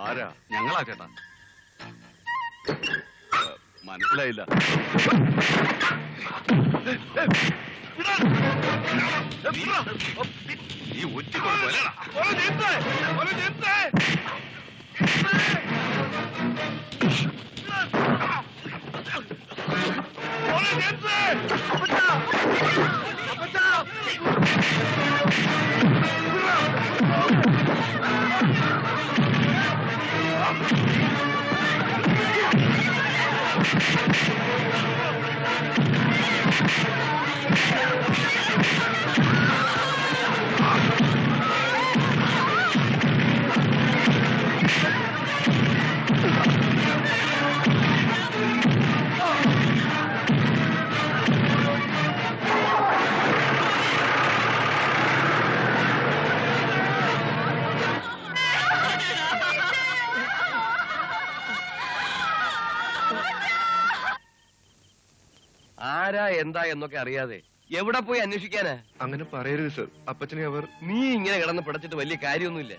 ആരാ? ഞങ്ങളാ ചേട്ടാ. മനസ്സിലായില്ല. ഈ ഒറ്റ ആരാ എന്താ എന്നൊക്കെ അറിയാതെ എവിടെ പോയി അന്വേഷിക്കാനാ? അങ്ങനെ പറയരുത് സർ. അപ്പച്ചനെ അവർ... നീ ഇങ്ങനെ കിടന്ന് പിടച്ചിട്ട് വലിയ കാര്യമൊന്നുമില്ല.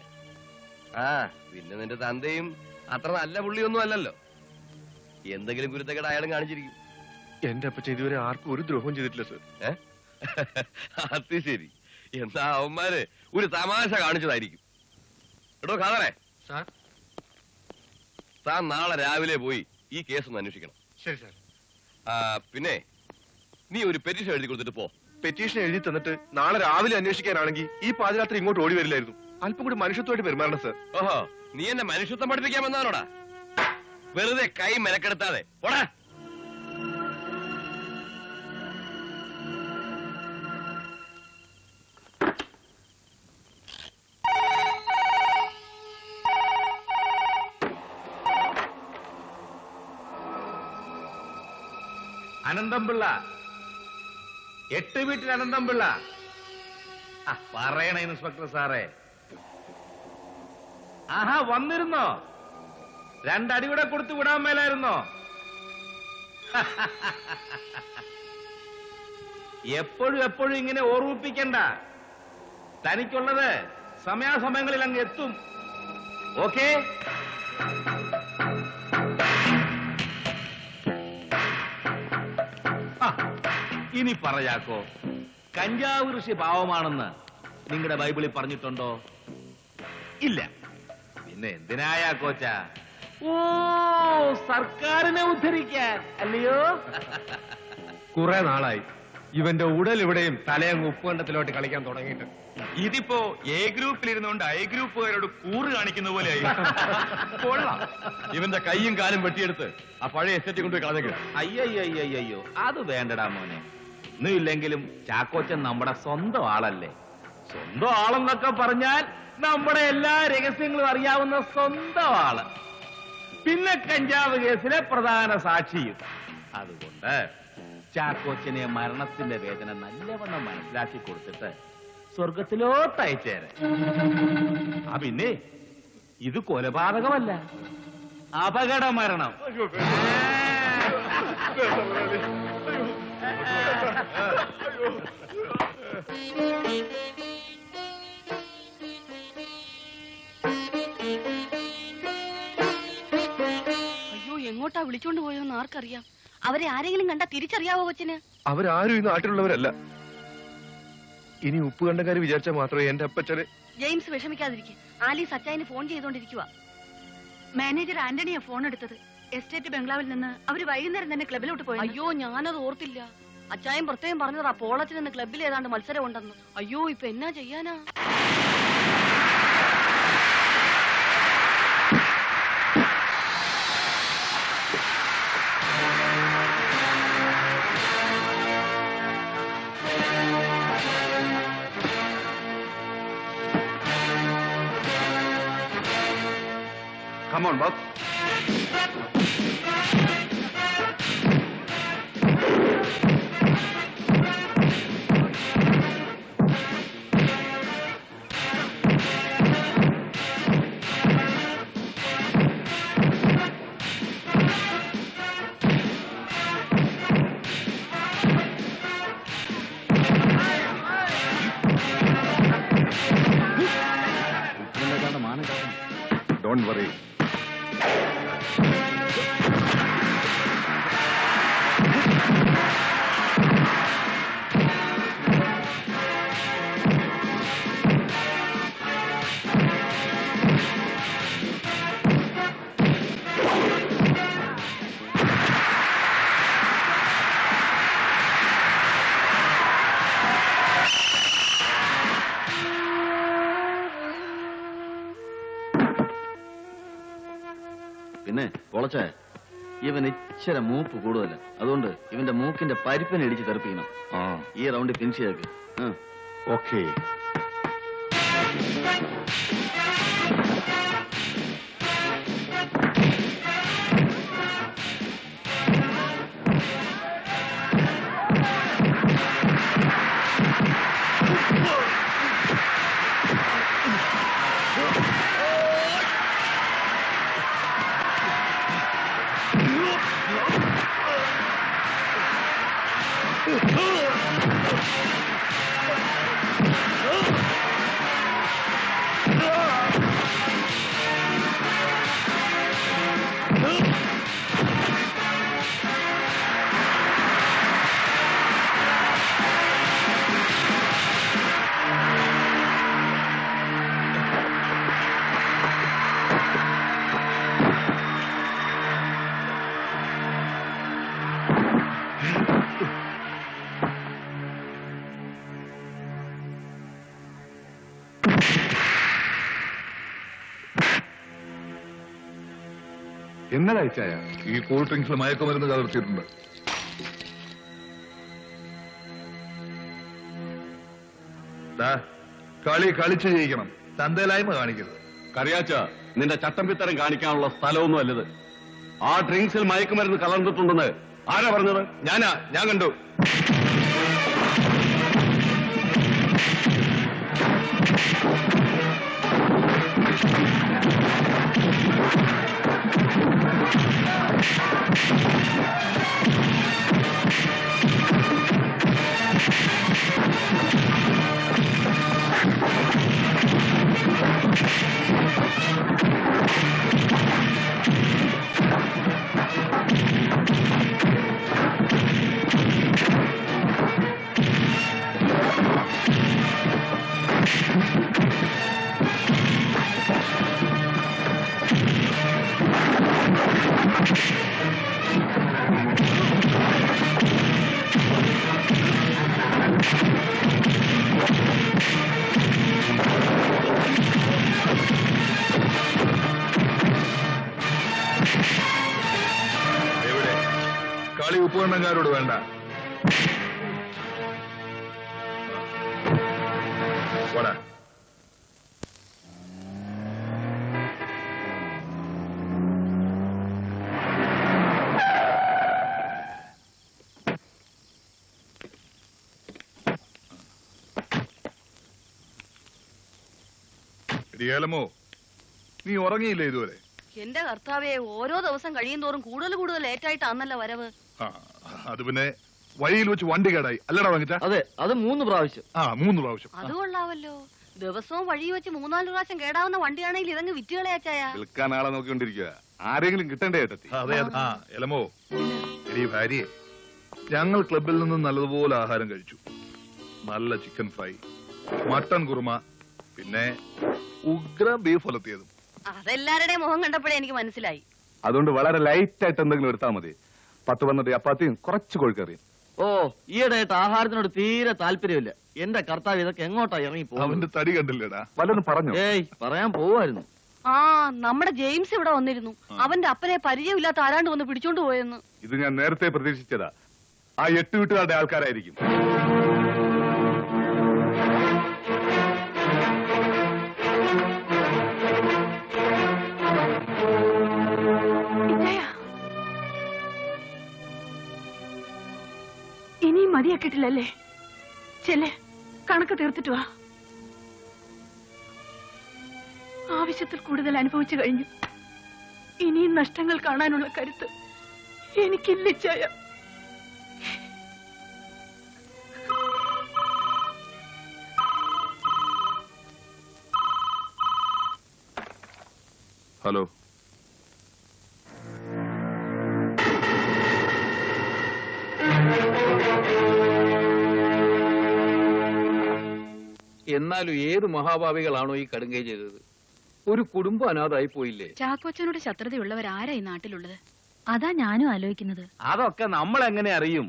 ആ പിന്നെ നിന്റെ തന്തയും അത്ര നല്ല പുള്ളിയൊന്നും അല്ലല്ലോ. എന്തെങ്കിലും കുരുത്തക്കേട് അയാളും കാണിച്ചിരിക്കും. എന്റെ അപ്പച്ചൻ ഇതുവരെ ആർക്കും ഒരു ദ്രോഹം ചെയ്തിട്ടില്ല സർ. അത് ശരി. എന്താ അവന്മാര് ഒരു തമാശ കാണിച്ചതായിരിക്കും. എടോ ഖാദറെ, താൻ നാളെ രാവിലെ പോയി ഈ കേസ് ഒന്ന് അന്വേഷിക്കണം. ശരി സാർ. പിന്നെ നീ ഒരു പെറ്റീഷൻ എഴുതി കൊടുത്തിട്ട് പോ. പെറ്റീഷൻ എഴുതി തന്നിട്ട് നാളെ രാവിലെ അന്വേഷിക്കാനാണെങ്കിൽ ഈ പാതിരാത്രി ഇങ്ങോട്ട് ഓടി വരില്ലായിരുന്നു. അല്പം കൂടി മനുഷ്യത്വമായിട്ട് പെരുമാറണം സർ. ഓഹോ, നീ എന്നെ മനുഷ്യത്വം പഠിപ്പിക്കാമെന്നാണോടാ? വെറുതെ കൈ മെനക്കെടുത്താതെ പോടാ. അനന്തംപിള്ള, 8 വീട്ടിൽ അനന്തംപിള്ള. പറയണ ഇൻസ്പെക്ടർ സാറേ. ആഹാ, വന്നിരുന്നോ? 2 അടി കൂടെ കൊടുത്തു വിടാൻ മേലായിരുന്നോ? എപ്പോഴും ഇങ്ങനെ ഓർമ്മിപ്പിക്കണ്ട. തനിക്കുള്ളത് സമയാസമയങ്ങളിൽ അങ്ങ് എത്തും. ഓക്കേ? ഇനി പറയാക്കോ, കഞ്ചാവ് ഋഷി പാവമാണെന്ന് നിങ്ങളുടെ ബൈബിളിൽ പറഞ്ഞിട്ടുണ്ടോ? ഇല്ല. പിന്നെ എന്തിനായാ കോച്ച? ഓ, സർക്കാരിനെ ഉദ്ധരിക്കാൻ അല്ലയോ? കുറെ നാളായി ഇവന്റെ ഉടൽ ഇവിടെയും തലയങ്ങ് ഉപ്പുകണ്ടത്തിലോട്ട് കളിക്കാൻ തുടങ്ങിയിട്ട്. ഇതിപ്പോ എ ഗ്രൂപ്പിലിരുന്നുകൊണ്ട് ഐ ഗ്രൂപ്പുകാരോട് കൂറ് കാണിക്കുന്ന പോലെ കൊള്ളാം. ഇവന്റെ കൈയും കാലും വെട്ടിയെടുത്ത് ആ പഴയ എസ്റ്റേറ്റ് കൊണ്ടുപോയി കളഞ്ഞേക്ക്. അയ്യോ, അത് വേണ്ടടാ മോനെ. ഒന്നുമില്ലെങ്കിലും ചാക്കോച്ചൻ നമ്മുടെ സ്വന്തം ആളല്ലേ. സ്വന്തം ആളെന്നൊക്കെ പറഞ്ഞാൽ നമ്മുടെ എല്ലാ രഹസ്യങ്ങളും അറിയാവുന്ന സ്വന്തം ആള്. പിന്നെ കഞ്ചാവ് കേസിലെ പ്രധാന സാക്ഷിയും. അതുകൊണ്ട് ചാക്കോച്ചനെ മരണത്തിന്റെ വേദന നല്ലവണ്ണം മനസ്സിലാക്കി കൊടുത്തിട്ട് സ്വർഗത്തിലോട്ട് അയച്ചേരെ. പിന്നെ ഇത് കൊലപാതകമല്ല, അപകട മരണം. അയ്യോ, എങ്ങോട്ടാ വിളിച്ചോണ്ട് പോയോന്ന് ആർക്കറിയാം? അവരെ ആരെങ്കിലും കണ്ടാ തിരിച്ചറിയാവോ കൊച്ചിന്? അവരാരും ഈ നാട്ടിലുള്ളവരല്ല. ഇനി ഉപ്പുകണ്ടക്കാര് വിചാരിച്ചാൽ മാത്രമേ എന്റെ അപ്പച്ചനെ... ജെയിംസ് വിഷമിക്കാതിരിക്കും. ആലീസ് അച്ചായന് ഫോൺ ചെയ്തോണ്ടിരിക്കുക. മാനേജർ ആന്റണിയാ ഫോൺ എടുത്തത്. എസ്റ്റേറ്റ് ബംഗ്ലാവിൽ നിന്ന് അവര് വൈകുന്നേരം തന്നെ ക്ലബിലോട്ട് പോയി. അയ്യോ, ഞാനത് ഓർത്തില്ല. അച്ചായൻ പ്രത്യേകം പറഞ്ഞതാ പോളത്തിൽ നിന്ന് ക്ലബിൽ ഏതാണ്ട് മത്സരം ഉണ്ടെന്ന്. അയ്യോ, ഇപ്പൊ എന്നാ ചെയ്യാനാ? Come on, Bob. Don't worry. പിന്നെ പൊളച്ചേ, ഇവൻ ഇച്ചിരി മൂപ്പ് കൂടുതല. അതുകൊണ്ട് ഇവന്റെ മൂക്കിന്റെ പരിപ്പിനെ ഇടിച്ച് തെറിപ്പിക്കണം. ഈ റൗണ്ട് ഫിനിഷ് ചെയ്തേക്ക്. ഓക്കേ. എന്നതാ ചായ? ഈ കൂൾ ഡ്രിങ്ക്സിൽ മയക്കുമരുന്ന് കലർത്തിയിട്ടുണ്ട്. കളി കളിച്ച് ജയിക്കണം, തന്തയിലായ്മ കാണിക്കരുത്. കറിയാച്ച, നിന്റെ ചട്ടമ്പിത്തരം കാണിക്കാനുള്ള സ്ഥലമൊന്നും അല്ലത്. ആ ഡ്രിങ്ക്സിൽ മയക്കുമരുന്ന് കലർന്നിട്ടുണ്ടെന്ന് ആരാ പറഞ്ഞത്? ഞാൻ കണ്ടു. കളി ഉപ്പുവണ്ണക്കാരോട് വേണ്ട. പോടാ. ഏലമോ, നീ ഉറങ്ങിയില്ലേ ഇതുവരെ? എന്റെ കർത്താവേ, ഓരോ ദിവസം കഴിയും തോറും കൂടുതൽ ലേറ്റായിട്ടാന്നല്ലോ വരവ്. അത് പിന്നെ വഴിയിൽ വെച്ച് വണ്ടി കേടായി അല്ലടാ വാങ്ങിച്ച? അതെ, അത് 3 പ്രാവശ്യം. 3 പ്രാവശ്യം. അത് കൊള്ളാവല്ലോ. ദിവസവും വഴി വെച്ച് 3-4 പ്രാവശ്യം കേടാവുന്ന വണ്ടിയാണെങ്കിൽ ഇതങ്ങ് വിറ്റുകളയാച്ചായ. വിൽക്കാൻ ആളെ നോക്കിക്കൊണ്ടിരിക്കുക. ആരെങ്കിലും കിട്ടണ്ടേ ഏട്ടത്തി? അതെ. എലമോ, എടീ ഭാര്യയെ, ഞങ്ങൾ ക്ലബിൽ നിന്ന് നല്ലതുപോലെ ആഹാരം കഴിച്ചു. നല്ല ചിക്കൻ ഫ്രൈ, മട്ടൻ കുറുമ, പിന്നെ ഉഗ്ര ബീഫ് ഒലത്തിയതും. അതെല്ലാരുടെയും മുഖം കണ്ടപ്പോഴേ എനിക്ക് മനസ്സിലായി. അതുകൊണ്ട് വളരെ ലൈറ്റ് ആയിട്ട് എന്തെങ്കിലും എടുത്താൽ മതി. 10-12 ചപ്പാത്തിയും കുറച്ച് കോഴിക്കറിയും. ഓ, ഈയിടെയായിട്ട് ആഹാരത്തിനോട് തീരെ താല്പര്യമില്ല. എന്റെ കർത്താവ്, ഇതൊക്കെ എങ്ങോട്ടാ ഇറങ്ങി പോകും? അവന്റെ തടി കണ്ടില്ലേടാ? വല്ലതും പറഞ്ഞു? ഏയ്, പറയാൻ പോവായിരുന്നു. നമ്മുടെ ജെയിംസ് ഇവിടെ വന്നിരുന്നു. അവന്റെ അപ്പനെ പരിചയമില്ലാത്ത ആരാണ്ട് വന്ന് പിടിച്ചോണ്ട് പോയെന്ന്. ഇത് ഞാൻ നേരത്തെ പ്രതീക്ഷിച്ചതാ. ആ 8 വീട്ടുകാരുടെ ആൾക്കാരായിരിക്കും. ഇനിയും മതിയാക്കിട്ടില്ലല്ലേ? ചെല്ലേ, കണക്ക് തീർത്തിട്ട് വാ. ആവശ്യത്തിൽ കൂടുതൽ അനുഭവിച്ചു കഴിഞ്ഞു. ഇനിയും നഷ്ടങ്ങൾ കാണാനുള്ള കരുത്ത് എനിക്കില്ല ചായ. ഹലോ. എന്നാലും ഏത് മഹാഭാവികളാണോ ഈ കടുങ്കൈ ചെയ്തത്? ഒരു കുടുംബം അനാഥായി പോയില്ലേ? ചാക്കോച്ചനോട് ശത്രുതയുള്ളവരാരാ ഈ നാട്ടിലുള്ളത്? അതാ ഞാനും ആലോചിക്കുന്നത്. അതൊക്കെ നമ്മൾ എങ്ങനെ അറിയും?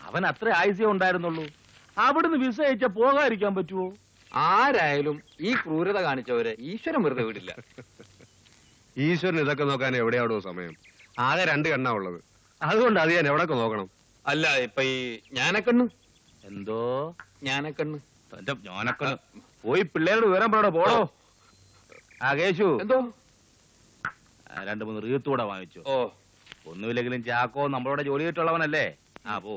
അവൻ അത്ര ആയുസ്യേ ഉണ്ടായിരുന്നുള്ളൂ. അവിടുന്ന് വിസ അയച്ച പോകാതിരിക്കാൻ പറ്റുമോ? ആരായാലും ഈ ക്രൂരത കാണിച്ചവരെ ഈശ്വരൻ വെറുതെ വിടില്ല. ഈശ്വരൻ ഇതൊക്കെ നോക്കാൻ എവിടെയാണോ സമയം? ആകെ 2 കണ്ണാ ഉള്ളത്. അതുകൊണ്ട് അത് ഞാൻ എവിടെയൊക്കെ നോക്കണം? അല്ല, ഇപ്പൊ ഈ ജ്ഞാനക്കണ്ണ് എന്തോ ജ്ഞാനക്കണ്ണ് തന്റെ ഞാനൊക്കെ പോയി പിള്ളേരോട് വിവരം പറയടോ. പോടോ. ആ കേശു, എന്തോ 2-3 റീത്തൂടെ വാങ്ങിച്ചു. ഓ, ഒന്നുമില്ലെങ്കിലും ചാക്കോ നമ്മളോട് ജോലി ചെയ്തിട്ടുള്ളവനല്ലേ. ആ പോ.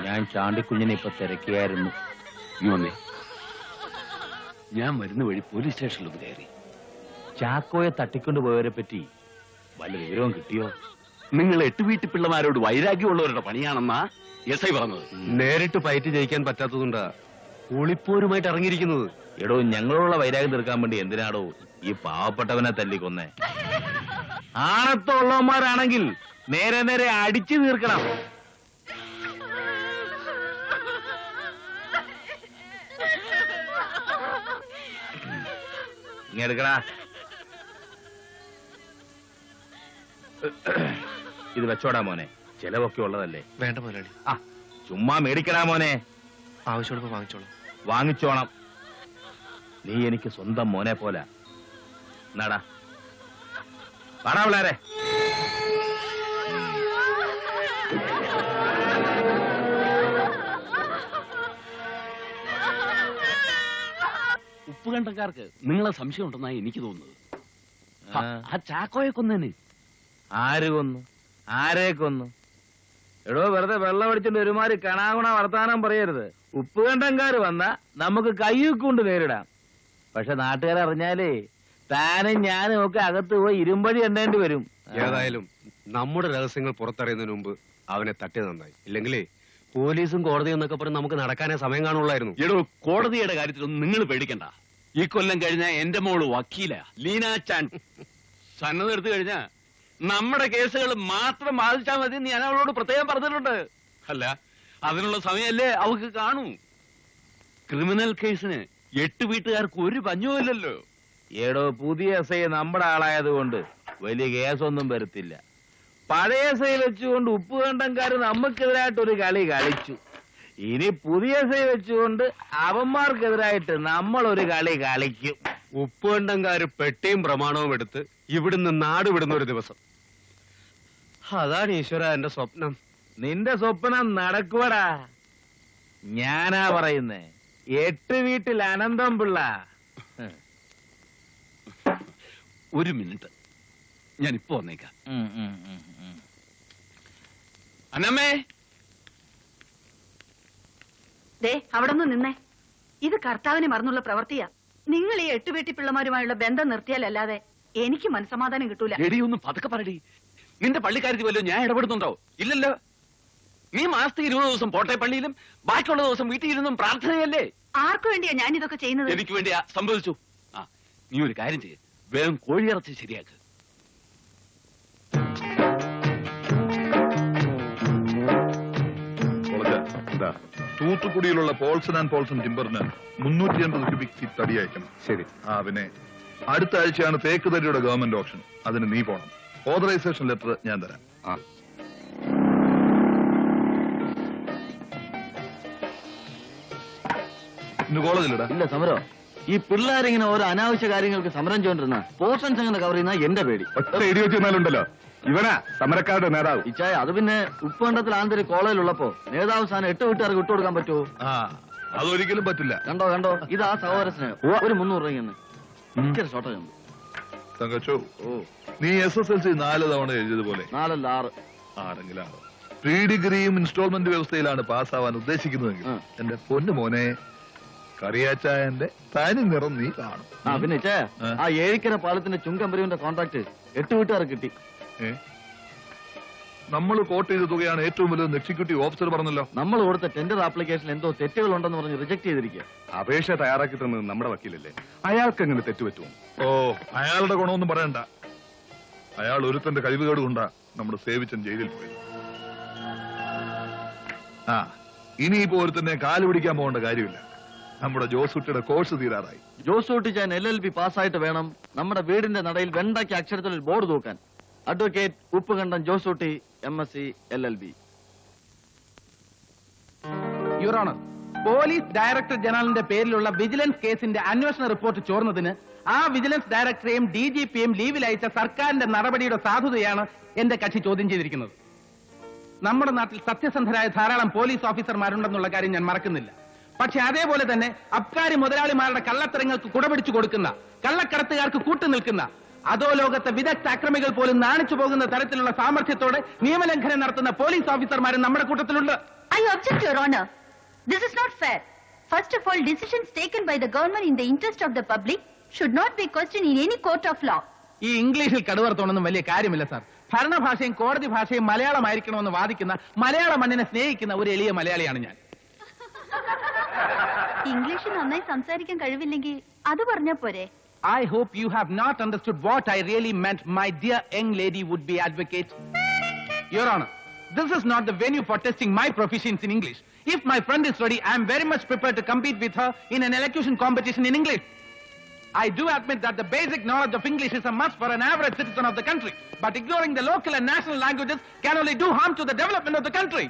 ഞാൻ ചാണ്ടിക്കുഞ്ഞിനെ ഇപ്പൊ തിരക്കിയായിരുന്നു. ഞാൻ വരുന്ന വഴി പോലീസ് സ്റ്റേഷനിലൊന്ന് കയറി. ചാക്കോയെ തട്ടിക്കൊണ്ടുപോയവരെ പറ്റി വല്ല വിവരവും കിട്ടിയോ? നിങ്ങൾ 8 വീട്ടു പിള്ളമാരോട് വൈരാഗ്യമുള്ളവരുടെ പണിയാണെന്നാ SI പറഞ്ഞത്. നേരിട്ട് ഫൈറ്റ് ജയിക്കാൻ പറ്റാത്തതുകൊണ്ടാ ഒളിപ്പോരുമായിട്ട് ഇറങ്ങിയിരിക്കുന്നത്. എടോ, ഞങ്ങളുള്ള വൈരാഗ്യം തീർക്കാൻ വേണ്ടി എന്തിനാടോ ഈ പാവപ്പെട്ടവനെ തല്ലിക്കൊന്നേ? ആണത്തുള്ളവന്മാരാണെങ്കിൽ നേരെ നേരെ അടിച്ചു തീർക്കണം. ഇങ്ങെടുക്കടാ. ഇത് വെച്ചോടാ മോനെ, ചെലവൊക്കെ ഉള്ളതല്ലേ. വേണ്ട മുതലാളി. ആ, ചുമ്മാ മേടിക്കടാ മോനെ. ആവശ്യമുള്ളപ്പോ വാങ്ങിച്ചോളൂ. വാങ്ങിച്ചോണം. നീ എനിക്ക് സ്വന്തം മോനെ പോലെ. എന്നാടാ പാടാ പിള്ളേരെ. ഉപ്പുകണ്ടക്കാർക്ക് നിങ്ങളെ സംശയം ഉണ്ടെന്നാണ് എനിക്ക് തോന്നുന്നത്. ആ ചാക്കോയെ കൊന്നേന്. ആര് കൊന്നു? ആരെ കൊന്നു? എടോ, വെറുതെ വെള്ളം അടിച്ചിട്ട് ഒരുമാതിരി കണാകുണ വർത്താനം പറയരുത്. ഉപ്പുകണ്ടംകാര് വന്നാ നമുക്ക് കയ്യൂക്കൊണ്ട് നേരിടാം. പക്ഷെ നാട്ടുകാരറിഞ്ഞാലേ താനും ഞാനും ഒക്കെ അകത്ത് പോയി ഇരുമ്പടി എണ്ണേണ്ടി വരും. ഏതായാലും നമ്മുടെ രഹസ്യങ്ങൾ പുറത്തറിയുന്നതിന് മുമ്പ് അവനെ തട്ടി നന്നായി. ഇല്ലെങ്കിലേ പോലീസും കോടതിയും എന്നൊക്കെ പറഞ്ഞ് നമുക്ക് നടക്കാനേ സമയം കാണുള്ളായിരുന്നു. എടോ, കോടതിയുടെ കാര്യത്തിലൊന്നും നിങ്ങൾ പേടിക്കണ്ട. ഈ കൊല്ലം കഴിഞ്ഞ എന്റെ മോള് വക്കീല ലീന ചാൻ സന്നദ്ധ എടുത്തു കഴിഞ്ഞാ നമ്മുടെ കേസുകൾ മാത്രം ബാധിച്ചാൽ മതി. ഞാൻ അവളോട് പ്രത്യേകം പറഞ്ഞിട്ടുണ്ട്. അല്ല, അതിനുള്ള സമയമല്ലേ അവക്ക് കാണൂ. ക്രിമിനൽ കേസിന് 8 വീട്ടുകാർക്ക് ഒരു പഞ്ഞവുമില്ലല്ലോ. ഏടോ, പുതിയ SI നമ്മുടെ ആളായതുകൊണ്ട് വലിയ കേസൊന്നും വരത്തില്ല. പഴയ SI വെച്ചുകൊണ്ട് ഉപ്പുകണ്ടംകാര് നമുക്കെതിരായിട്ടൊരു കളി കളിച്ചു. ഇനി പുതിയ SI വെച്ചുകൊണ്ട് അവന്മാർക്കെതിരായിട്ട് നമ്മളൊരു കളി കളിക്കും. ഉപ്പുകണ്ടംകാര് പെട്ടിയും പ്രമാണവും എടുത്ത് ഇവിടുന്ന് നാട് വിടുന്ന ഒരു ദിവസം. അതാണ് ഈശ്വര എന്റെ സ്വപ്നം. നിന്റെ സ്വപ്നം നടക്കുവടാ. ഞാനാ പറയുന്നേ. 8 വീട്ടിൽ അനന്തം പിള്ള. ഒരു മിനിറ്റ്, ഞാൻ ഇപ്പൊ വന്നേക്കാം. അന്നമ്മേ, ദേ അവിടെ നിന്ന് നിന്നേ. ഇത് കർത്താവിനെ മറന്നുള്ള പ്രവൃത്തിയാ. നിങ്ങൾ ഈ 8 വീട്ടി പിള്ളമാരുമായുള്ള ബന്ധം നിർത്തിയാലല്ലാതെ എനിക്ക് മനസ്സമാധാനം കിട്ടൂല. എടി ഒന്ന് പതുക്കെ പറയടി. നിന്റെ പള്ളിക്കാര്യത്തിൽ വല്ലതും ഞാൻ ഇടപെടുന്നുണ്ടോ? ഇല്ലല്ലോ. നീ മാസത്തിൽ 20 ദിവസം പോട്ടെ പള്ളിയിലും ബാക്കിയുള്ള ദിവസം വീട്ടിലിരുന്നും പ്രാർത്ഥനയല്ലേ? ആർക്കു വേണ്ടിയാ ഞാൻ ഇതൊക്കെ ചെയ്യുന്നത്? എനിക്ക് വേണ്ടിയാ. സംഭവിച്ചു. ആ, നീ ഒരു കാര്യം ചെയ്യ, വേഗം കോഴിയിറച്ചി ശരിയാക്ക്. തൂത്തുക്കുടിയിലുള്ള പോൾസൺ ആൻഡ് പോൾസൺ ടിമ്പറിന് 380 ക്യൂബിക് ഫീറ്റ് തടി അയക്കണം. ശരി. പിന്നെ അടുത്ത ആഴ്ചയാണ് തേക്ക് തടിയുടെ ഗവൺമെന്റ് ഓപ്ഷൻ. അതിന് നീ പോണം. ഓതറൈസേഷൻ ലെറ്റർ ഞാൻ തരാം. ഇന്ന് കോളേജിലിടാ. ഇല്ല സമരോ. ഈ പിള്ളേരിങ്ങനെ ഓരോ അനാവശ്യ കാര്യങ്ങൾക്ക് സമരം ചെയ്തോണ്ടിരുന്ന പോർഷൻസ് അങ്ങനെ കവർ ചെയ്യുന്ന എന്റെ പേടി. ഒറ്റ ഇടിവെച്ചുണ്ടല്ലോ, ഇവനാ സമരക്കാരുടെ നേതാവ്. ഇച്ചായ അത് പിന്നെ ഉപ്പുകണ്ടത്തിൽ ആന്തരി കോളേജിലുള്ളപ്പോ നേതാവ് സ്ഥാനം 8 വീട്ടുകാർക്ക് വിട്ടുകൊടുക്കാൻ പറ്റുമോ? അതൊരിക്കലും പറ്റില്ല. കണ്ടോ കണ്ടോ, ഇത് ആ സഹോദര സ്നേഹം. ഒരു 300 രൂപ ഇച്ചിരി ഷോർട്ടേജ് ഉണ്ട്. തങ്കച്ചോ, നീ SSLC 4 തവണ എഴുതിയതുപോലെ 4 അല്ല 6. 6 പ്രീ ഡിഗ്രിയും ഇൻസ്റ്റാൾമെന്റ് വ്യവസ്ഥയിലാണ് പാസ്സാവാൻ ഉദ്ദേശിക്കുന്നതെങ്കിൽ എന്റെ പൊന്നു മോനെ, കറിയാച്ചായന്റെ തനി നിറം നീ കാണും. പിന്നെ ആ ഏഴിക്കര പാലത്തിന്റെ ചുങ്കമ്പരിവിന്റെ കോൺട്രാക്ട് 8 വീട്ടുകാർക്ക് കിട്ടി. നമ്മൾ കോട്ട് ചെയ്ത തുകയാണ് ഏറ്റവും വലുതെന്ന് എക്സിക്യൂട്ടീവ് ഓഫീസർ പറഞ്ഞല്ലോ. നമ്മൾ കൊടുത്ത ടെൻഡർ ആപ്ലിക്കേഷനിൽ എന്തോ തെറ്റുകൾ ഉണ്ടെന്ന് പറഞ്ഞ് റിജക്ട് ചെയ്തിരിക്കുക. അപേക്ഷ തയ്യാറാക്കി തന്നത് നമ്മുടെ വക്കീലല്ലേ, അയാൾക്ക് എങ്ങനെ തെറ്റുപറ്റുമോ? അയാളുടെ ഗുണമൊന്നും പറയണ്ട. അയാൾ ഒരുത്തന്റെ കഴിവുകേട് കൊണ്ടാ നമ്മുടെ സേവിച്ചൻ ജയിലിൽ പോയത്. ഇനിയിപ്പോ ഒരുത്തന്നെ കാല് പിടിക്കാൻ പോകേണ്ട കാര്യമില്ല. നമ്മുടെ ജോസൂട്ടിയുടെ കോഴ്സ് തീരാറായി. ജോസൂട്ടി ഞാൻ LLB പാസ്സായിട്ട് വേണം നമ്മുടെ വീടിന്റെ നടയിൽ വെണ്ടാക്കി അക്ഷരത്തിൽ ഒരു ബോർഡ് തൂക്കാൻ. Advocate Uppukandan Josootty MSc LLB. Your honour, police director ജനറലിന്റെ പേരിലുള്ള വിജിലൻസ് കേസിന്റെ അന്വേഷണ റിപ്പോർട്ട് ചോർന്നതിന് ആ വിജിലൻസ് ഡയറക്ടറെയും DGPയും ലീവിൽ അയച്ച സർക്കാരിന്റെ നടപടിയുടെ സാധുതയാണ് എന്റെ കക്ഷി ചോദ്യം ചെയ്തിരിക്കുന്നത്. നമ്മുടെ നാട്ടിൽ സത്യസന്ധരായ ധാരാളം പോലീസ് ഓഫീസർമാരുണ്ടെന്നുള്ള കാര്യം ഞാൻ മറക്കുന്നില്ല. പക്ഷെ അതേപോലെ തന്നെ അബ്കാരി മുതലാളിമാരുടെ കള്ളത്തരങ്ങൾക്ക് കുടപിടിച്ചു കൊടുക്കുന്ന, കള്ളക്കടത്തുകാർക്ക് കൂട്ടുനിൽക്കുന്ന, അധോലോകത്തെ വിദഗ്ധ അക്രമികൾ പോലും നാണിച്ചു പോകുന്ന തരത്തിലുള്ള സാമർഥ്യത്തോടെ നിയമലംഘനം നടത്തുന്ന പോലീസ് ഓഫീസർമാരും നമ്മുടെ കൂട്ടത്തിലുണ്ട്. I object, Your Honor. This is not fair. First of all, decisions taken by the government in the interest of the public should not be questioned in any court of law. ഈ ഇംഗ്ലീഷിൽ കടുവർത്തോണൊന്നും വലിയ കാര്യമില്ല sir. ഭരണഭാഷയും കോടതി ഭാഷയും മലയാളമായിരിക്കണമെന്ന് വാദിക്കുന്ന, മലയാള മണ്ണിനെ സ്നേഹിക്കുന്ന ഒരു എളിയ മലയാളിയാണ് ഞാൻ. ഇംഗ്ലീഷ് നന്നായി സംസാരിക്കാൻ കഴിവില്ലെങ്കിൽ അത് പറഞ്ഞാ പോരെ? I hope you have not understood what I really meant, my dear young lady would-be advocate. Your Honor, this is not the venue for testing my proficiency in English. If my friend is ready, I am very much prepared to compete with her in an elocution competition in English. I do admit that the basic knowledge of English is a must for an average citizen of the country, but ignoring the local and national languages can only do harm to the development of the country.